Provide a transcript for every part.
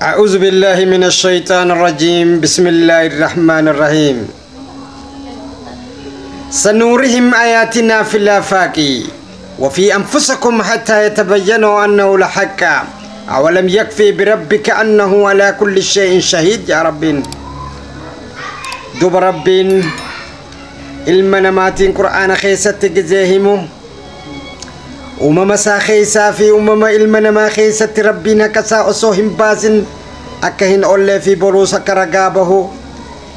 أعوذ بالله من الشيطان الرجيم بسم الله الرحمن الرحيم سنورهم آياتنا في الآفاق وفي أنفسكم حتى يتبينوا أنه الحق أولم يكفي بربك أنه على كل شيء شهيد يا رب دوب رب المناماتين قرآن خيسة جزيهمو مسا خيسا في المنما خيسة ربنا كسا أصوهم بازن أكهن أولي في بروسا كرقابه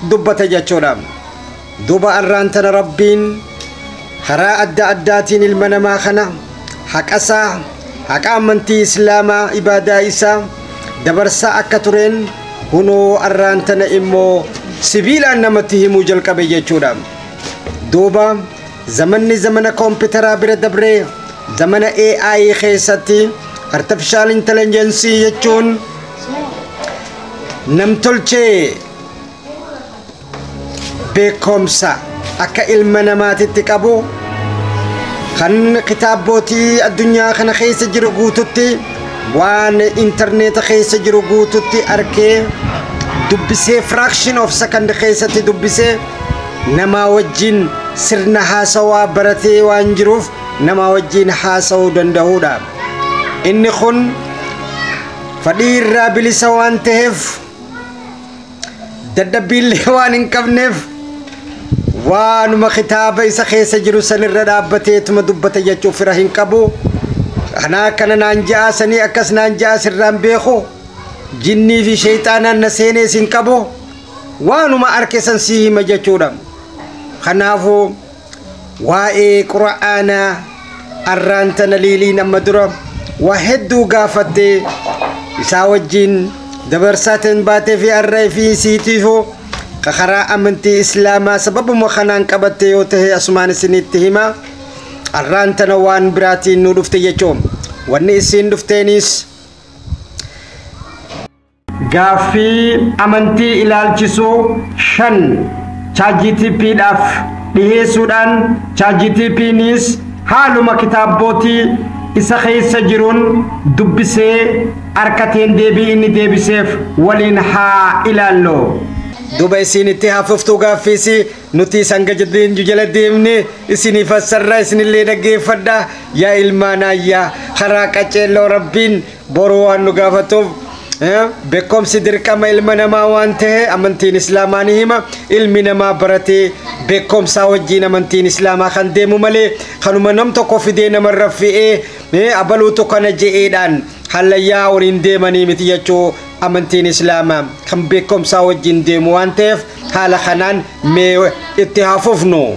دبة جاتشورام دوبا أرانتنا ربين خرا أداتين المنما خنا حق أسا حق أمنتي إسلاما إبادة إسا دبرسا أكتورين هنو أرانتنا إمو سبيلا نمتهم جلق بيجاتشورام دوبا زمن كمبيوتر بير دبري زمن AI خيستي artificial intelligence يجون نمتلشي بكمسا أكا المنامات تكابو خن كتابوتي الدنيا خن خيس جرغوتتي وان انترنت خيس جرغوتتي أركي دبسي fraction of second خيستي دبسي نما وجين سرنا هاسوا برتي وانجروف نما وجين حاسو دندهودا إني خن فدير رابلي سوان تهف ددبيل وان انكفنف وانما خطابة إسا خيس جروسان الردابتي تمدبت يجو فرهن كبو أنا كان نانجا سني أكس نانجا سران بيخو جني في شيطانا نسيني سنكبو وانما أركسان سيه مجاچودم خنافو واي قرآنا أرانتنا ليلي نمدرم وحدو غافتي إساوجين دبرساتن باتي في الرأي في سيتيفو كخراء أمنتي إسلاما سبب مخنان كبتي وتهي أسمان سنيتهما أرانتنا وان براتي نودفتي يجوم ونئسين دفتينيس غافي أمنتي إلالجسو شن ChatGPT داف ديه سودان ChatGPT نيس حالما كتابوتي إسا خيس جرون دبسي أركتين ديبي إني ديبي سيف ولين ها إلالو دوبا إسيني تحففتو غافيسي نوتي سانجا جدين جوجل ديمني إسيني فسر إسيني اللي نجي فدا يا إلمانا يا خراكا چلو ربين بروان نغافتو بكم سدر كما علمنا ما وانته أمنتين إسلامانهما علمنا ما برتي بكم ساوجين أمنتين إسلاما خندم ملي خنوما نمتو كوفيدين مرة في أبلو تكنا جيدان حليا ورين ديماني متيجو أمنتين إسلاما خم بكم ساوجين ديم وانته حال خنان مي اتحاففنو.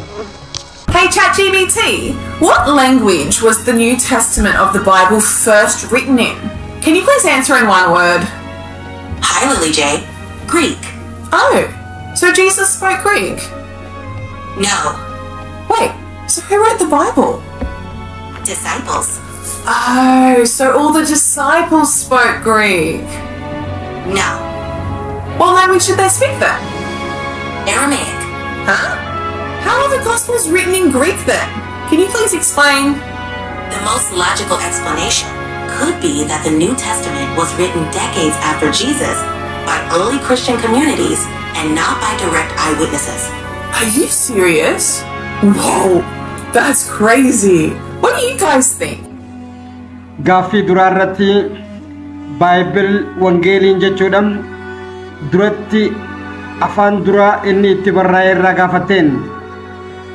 Hey ChatGPT, what language was the New Testament of the Bible first written in? Can you please answer in one word? Hi, Lily J. Greek. Oh, so Jesus spoke Greek? No. Wait, so who wrote the Bible? Disciples. Oh, so all the disciples spoke Greek? No. What language did they speak then? Aramaic. Huh? How are the Gospels written in Greek then? Can you please explain? The most logical explanation could be that the New Testament was written decades after Jesus by early Christian communities and not by direct eyewitnesses. Are you serious? Whoa, that's crazy. What do you guys think? Gafi durarati Bible Wangelin jechuudhaan duratti afaan dura inni itti barraa'e irraa gaafateen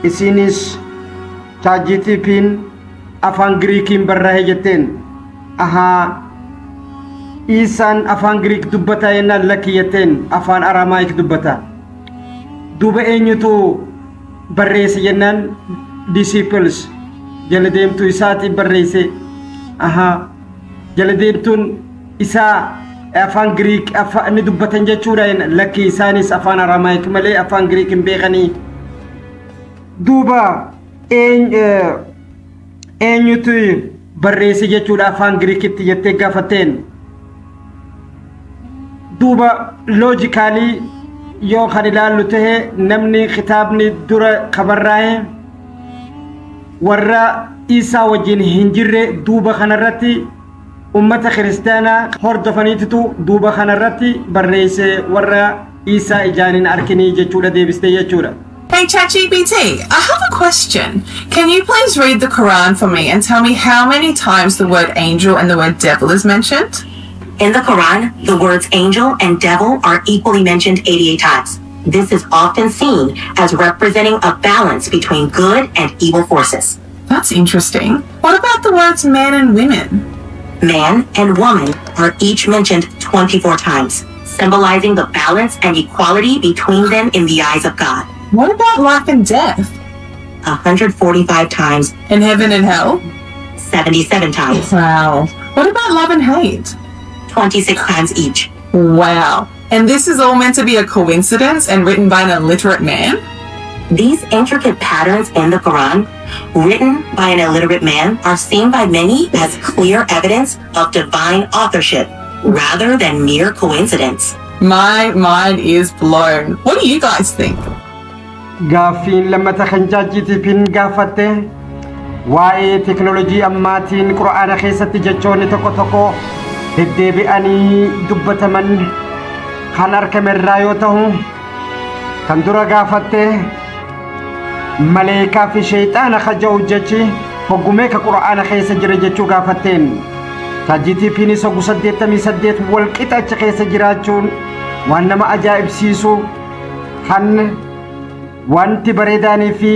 isinis ChatGPT'n afaan Giriikiin barraa'e jetteen aha isan afaan Greek dubbata yenna lakiyaten afaan Aramaik dubbata duba eenyutu barreesse jennan disciples jaladeemtu isaati barreesse aha jaladeemtun isa afaan Greek afaan dubbatan jechuudha lakki isanis afaan Aramaik malee afaan Greek hin beekani duba eenyutu barreesse jechuudha afaan Greekitti jettee gaafateen duba logically yoo kan ilaallu tahe namni kitaabni dura kabarraaye warra Isa wajjin hin jirre duuba kanarratti ummata kiristaanaa hordofaniitu duuba kanarratti barreesse warra Isa ijaanin arkinii jechuudha deebistee jechuudha. Hey ChatGPT, I have a question. Can you please read the Quran for me and tell me how many times the word angel and the word devil is mentioned? In the Quran, the words angel and devil are equally mentioned 88 times. This is often seen as representing a balance between good and evil forces. That's interesting. What about the words man and women? Man and woman are each mentioned 24 times, symbolizing the balance and equality between them in the eyes of God. What about life and death? 145 times. And heaven and hell? 77 times. Wow. What about love and hate? 26 times each. Wow. And this is all meant to be a coincidence and written by an illiterate man? These intricate patterns in the Quran, written by an illiterate man, are seen by many as clear evidence of divine authorship rather than mere coincidence. My mind is blown. What do you guys think? Gaaffiin lammata kan ChatGPT'n gaafatte waa'ee teknoolojii ammaatiin Qur'aana keessatti jechoonni tokko deddeebi'anii dubbataman kan argamerraa yoo ta'u kan dura gaafatte maleekaa fi shayxaana khaja'u jechi hoggumee ka Qur'aana keessa jira jechuu gaafatteen ChatGPT'n isa 88 wal qixa achi keessa jiraachuun waan nama ajaa'ibsiisu kan wanti bareedaanii fi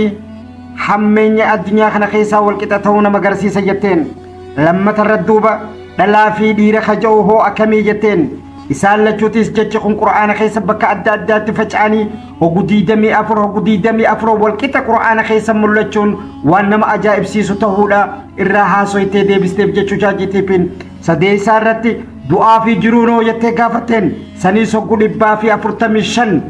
hammeenya addunyaa kana keessaa wal qixa ta'uu nama agarsiisa jetteen lammata irra duuba dhalaa fi dhiira khaja'u hoo akkamii jetteen isaan lachuutis jechi kun Qur'aana keessa bakka adda addaatti faca'anii hogudii 24 wal qixa Qur'aana keessa mul'achuun waan nama ajaa'ibsiisu ta'uudha irraa haasoytee deebisteef jechuu ChatGPT'n sadeessaa irratti du'aa fi jiruunoo jettee gaafatteen saniis hogguu 145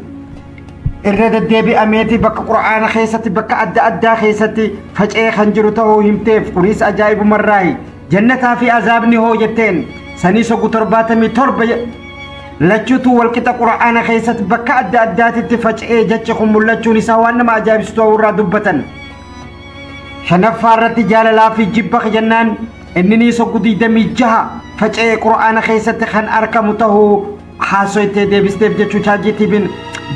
irra deddeebi'ameeti bakka Qur'aana keessatti bakka adda addaa keessatti faca'ee kan jiru ta'uu himteef kunis ajaa'ibumarraayi jannataa fi azaabni hoo jetteen saniis hogguu 77 lachuutu wal qixa Qur'aana keessatti bakka adda addaatitti faca'ee jechi kun mul'achuun isaa waan nama ajaa'ibsiisu ta'uu irraa dubbatan shanaffaa irratti jaalalaa fi jibba jennaan inninis hogguu 26 faca'ee Qur'aana keessatti kan argamu ta'uu haasoytee deebisteef jechuu ChatGPT'n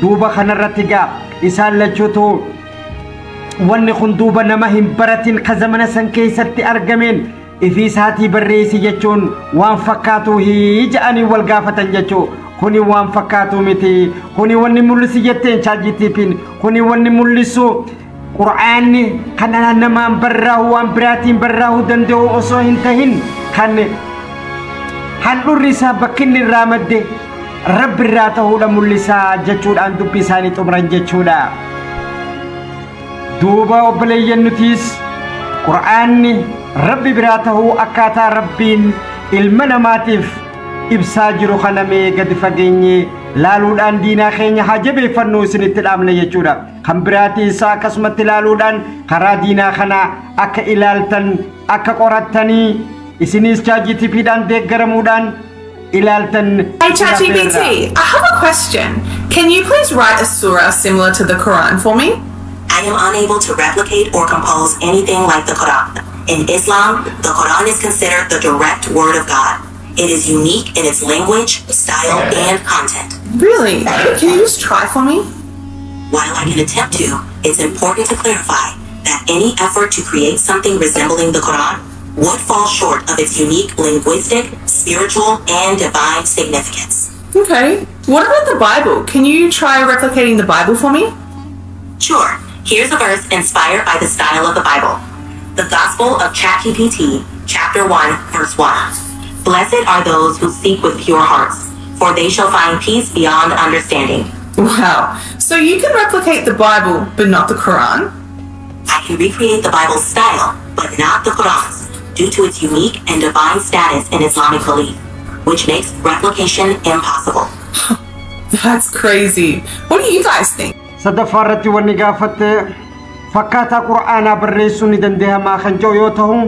duuba kanarratti gaa isaan lachuutu wanni kun duuba nama hin baratin ka zamana san keessatti argameen ifi isaatii barreessi jechuun waan fakkaatu hija'anii wal gaafatan jechuu kuni waan fakkaatu miti kuni wanni mul'isi jetteen ChatGPT'n kuni wanni mul'isu Qur'aanni kan namaan barraahu waan biraatiin barraahu danda'u osoo hin tahin kan handhurri isaa bakkinni irraa madde Rabbi irraa ta'uudha mul'isaa jechuudhaan dubbii isaanii xumuran jechuudha duuba obboleeyyan nutiis Qur'aanni Rabbi biraa ta'uu akkaataa Rabbiin ilma namaatiif ibsaa jiru kanamee gadi fageenye laaluudhaan diinaa keenya haa jabeeffannuu isinitti dhaamne jechuudha kan biraatii isaa akkasumatti laaluudhaan karaa diinaa kana akka ilaaltan akka qorattanii isinis ChatGPT'dhaan deeggaramuudhaan ilaaltan. Hey ChatGPT, I have a question. Can you please write a surah similar to the Quran for me? I am unable to replicate or compose anything like the Quran. In Islam, the Quran is considered the direct word of God. It is unique in its language, style, and content. Really? Can you just try for me? While I can attempt to, it's important to clarify that any effort to create something resembling the Quran would fall short of its unique linguistic, spiritual, and divine significance. Okay. What about the Bible? Can you try replicating the Bible for me? Sure. Here's a verse inspired by the style of the Bible. The Gospel of ChatGPT, chapter 1, verse 1. Blessed are those who seek with pure hearts, for they shall find peace beyond understanding. Wow. So you can replicate the Bible, but not the Quran? I can recreate the Bible's style, but not the Quran's, due to its unique and divine status in Islamic belief, which makes replication impossible. That's crazy. What do you guys think? Sadafarati wanni gaafatte fakkaataa Qur'aanaa barreessuu ni dandeehamaa kan jiru yoo ta'u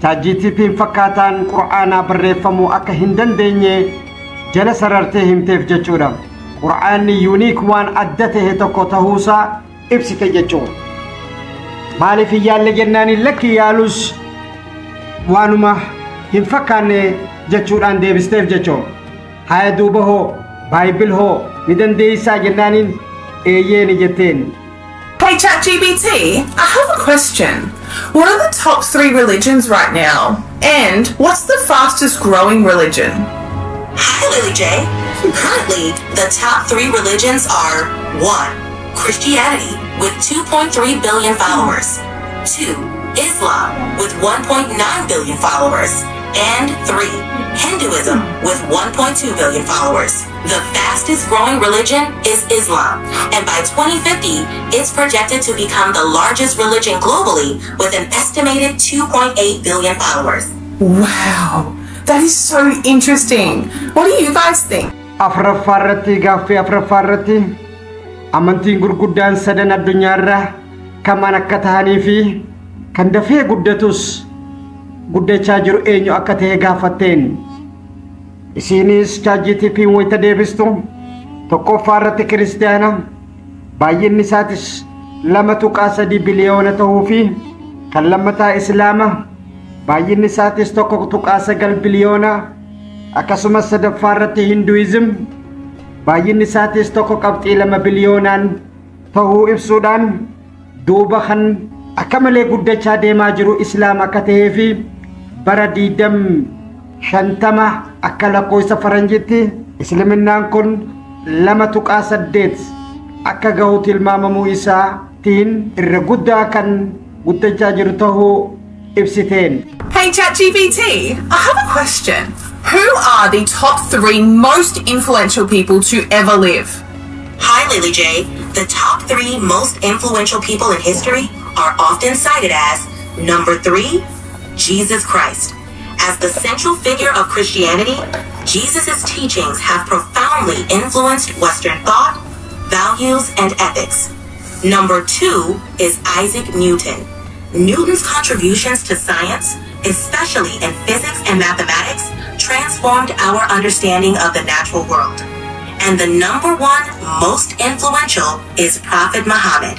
ChatGPT'n fakkaataan Qur'aanaa barreeffamuu akka hin dandeenye jala sarartee himteef jechuudha. Qur'aanni unique waan adda ta'e tokko ta'uusaa ibsite jechuudha. Maaliif yaalle jennaani lakki yaalus waanuma hin fakkaanne jechuudhaan deebisteef jechoo haa duuba hoo Bible hoo ni dandeessaa jennaanin eeyyee ni jetteen. Hey ChatGPT, I have a question. What are the top 3 religions right now? And what's the fastest growing religion? Hi, Lily J. Currently, the top 3 religions are 1. Christianity with 2.3 billion followers. 2. Islam with 1.9 billion followers. And 3. Hinduism with 1.2 billion followers. The fastest growing religion is Islam, and by 2050, it's projected to become the largest religion globally with an estimated 2.8 billion followers. Wow, that is so interesting. What do you guys think? Afraffarratti gaaffii afraffarratti amantiin gurguddaan sadan addunyaarra kamaan akka tahanii fi kan dafee guddatus guddachaa jiru eenyu akka ta'e gaafatteen isinis ChatGPT wayita deebistu tokkoffaarratti kiristaana baay'inni isaatis 2.3 biliyoona ta'uu fi kan lammataa islaama baay'inni isaatis 1.9 biliyoona akkasumas sadaffaarratti hinduizim baay'inni isaatis 1.2 biliyoonaan ta'uu ibsuudhaan duuba kan akka malee guddachaa deemaa jiru islaama akka ta'ee fi bara 50 akka lakkoofsa faranjitti islaaminaan kun 2.8 akka gahu tilmaamamuu isaatiin irra guddaa kan guddachaa jiru ta'uu ibsiteen. Hey ChatGPT, I have a question. Who are the top 3 most influential people to ever live? Hi, Lily J. The top 3 most influential people in history are often cited as number 3, Jesus Christ. As the central figure of Christianity, Jesus' teachings have profoundly influenced Western thought, values, and ethics. Number 2 is Isaac Newton. Newton's contributions to science, especially in physics and mathematics, transformed our understanding of the natural world. And the number 1 most influential is Prophet Muhammad.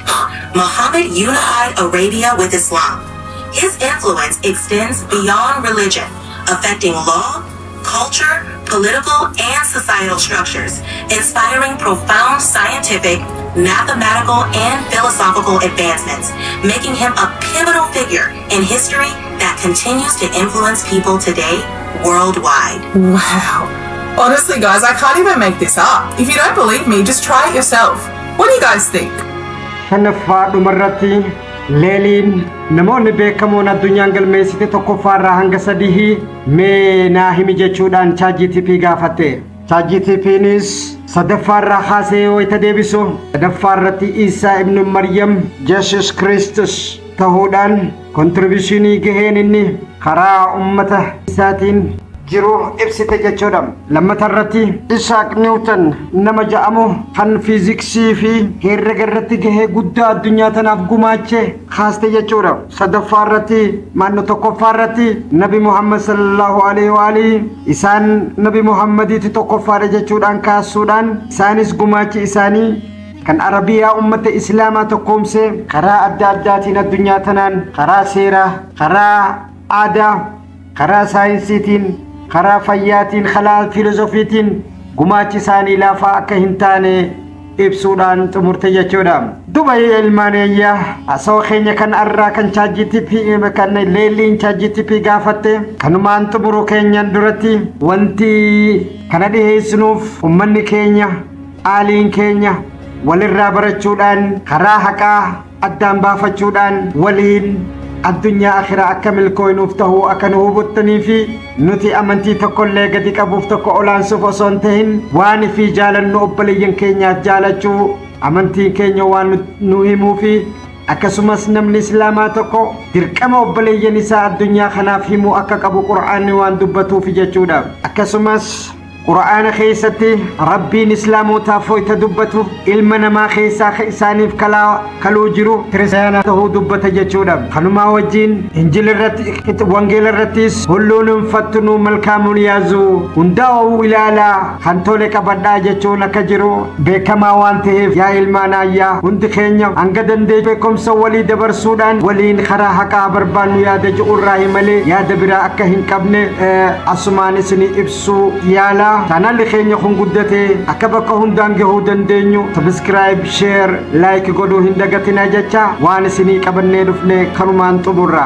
Muhammad unified Arabia with Islam. His influence extends beyond religion, affecting law, culture, political, and societal structures, inspiring profound scientific, mathematical, and philosophical advancements, making him a pivotal figure in history that continues to influence people today worldwide. Wow. Honestly, guys, I can't even make this up. If you don't believe me, just try it yourself. What do you guys think? Shanaffaa dhumarratti leeliin namoonni beekamoon addunyaan galmeessite tokkoffaarraa hanga sadii mee naa himi jechuudhaan ChatGPT gaafatte. ChatGPTnis sadaffaarraa kaasee wayita deebisu sadaffaarratti Isaa ibnu Maryam Jesus Kristus ta'uudhaan kontribuushinii gaheen inni karaa ummata isaatiin jiru ibsite jechuudha. Lammatarratti Isaac Newton nama ja'amu kan fiiziksii fi herrega irratti gahee guddaa addunyaa tanaaf gumaache kaaste jechuudha. Sadaffaarratti maanno tokkoffaarratti Nabi Muhammad sallallahu alaihi wa alihi isaan Nabi Muhammadiiti tokkoffaadha jechuudhaan kaasuudhaan isaanis gumaachi isaanii kan Arabiyaa ummata Islaamaa tokkoomse karaa adda addaatiin addunyaa tanaan karaa seeraa, karaa aadaa, karaa saayinsiitiin, karaa fayyaatiin, karaa filosofiitiin gumaachi isaanii laafaa akka hin taane ibsuudhaan xumurte jechuudha. Duba ilmaaneeyyaa asoo keenya kan arraa kan ChatGPT kan leeliin ChatGPT gaafatte kanumaan xumuru keenyan duratti wanti kana dhiheessinuuf ummanni keenya aaliin keenya walirraa barachuudhaan karaa haqaa addaan baafachuudhaan waliin addunyaa akhiraa akka milkooynuuf ta'uu akka nu hubattanii fi nuti amantii tokkollee gadi qabuuf tokko olaansuuf osoo hin ta'in waan fi jaalannu obboleeyyan keenyaaf jaalachuu amantiin keenya waan nu himuu fi akkasumas namni islaamaa tokko dirqama obboleeyyan isaa addunyaa kanaaf himuu akka qabu qur'aanni waan dubbatuuf jechuudha. Akkasumas قرآن خيستي ربي إسلام تافوي تدبته إلمنا ما خيسا خيساني كلو جرو كريسيانا تهو دبته جتشودا خنما وجين إنجيل الرت وانجيل الرتيس هلون فتنو ملكامون يازو ونداو إلالا خنتولك بدا جتشونا كجرو بكما وانتهف يا إلمانا يا وند خينيو أنقدن دي بكم سوالي دبر سودان ولين خراحكا بربانو يا دجو الراهمالي يا دبرا أكهن كابني أسماني سني إبسو يالا channel keenya kun guddate akka bakka hundaan gahuu dandeenyu subscribe share like godhuu hin dagatinaa jecha waan isinii qabannee dhufne kanumaan xumurra